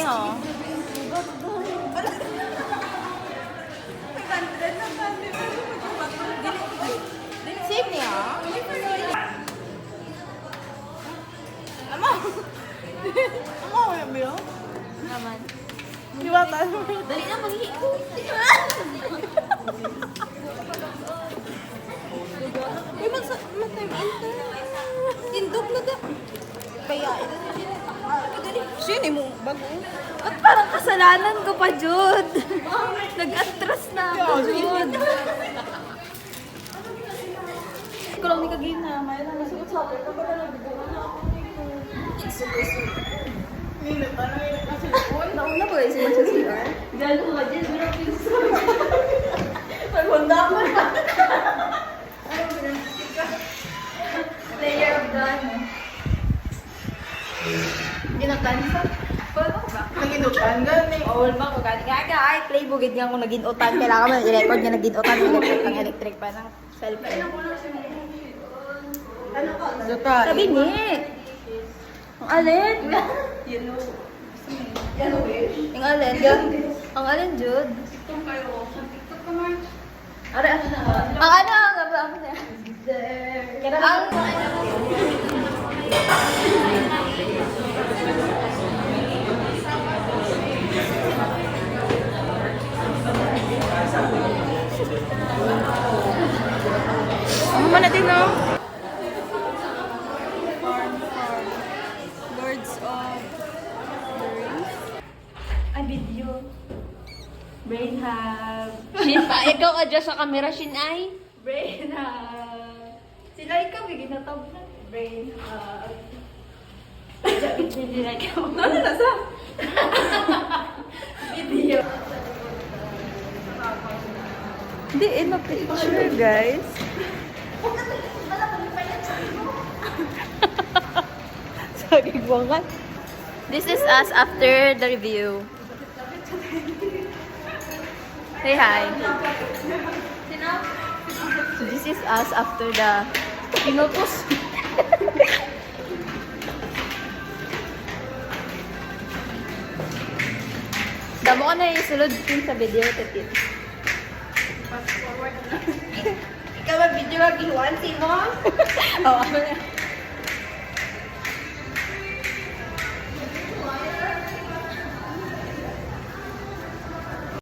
ni ho. Save ni ho. Ama. Ama ya biyo. Naman. Di ba tayo? Dali na maghihi. Uy, mag-time-enter. Tindog na da. Kaya, sino mo bago? At parang kasalanan ko pa, Jud. Nag-atras na ako, Jud. Ko lang ni kagina. May lang nasuot sa akin. Kapag nagbubuhan na ako nito. Nauna ba yung sa CR? Diyan ko nga dyan. Meron pinso. Nagwanda ko na. Layer of done. Ginagtan sa? Pwede ko ba? Naginutan gani. All ba ko gani? Kaya ay play bugid nga kung naginutan. Kailangan mo i-record niya naginutan. Electric pang electric pa ng cellphone. Zuta. Sabi ni. Ang alin? Yellow. Ang alin? Ang alin, Jud? Itong kayo. Sa TikTok ka, March. Ang ano? Ang Ano man natin, no? Lords of the Rings. Ay, video. Brain hub. Shin pa, ikaw adjust sa camera, Shin ay. Brain hub. Sila ikaw, ginataw na. Brain hub. Hindi na ikaw. Ano na sa? Video. Hindi, in a picture, guys. Sagigwangan. This is us after the review. Say hi. So this is us after the pinutos. Damo ko na yung sulod din sa video, Tatit. Ikaw mag-video mag-iwan, sino? Oo, ano na.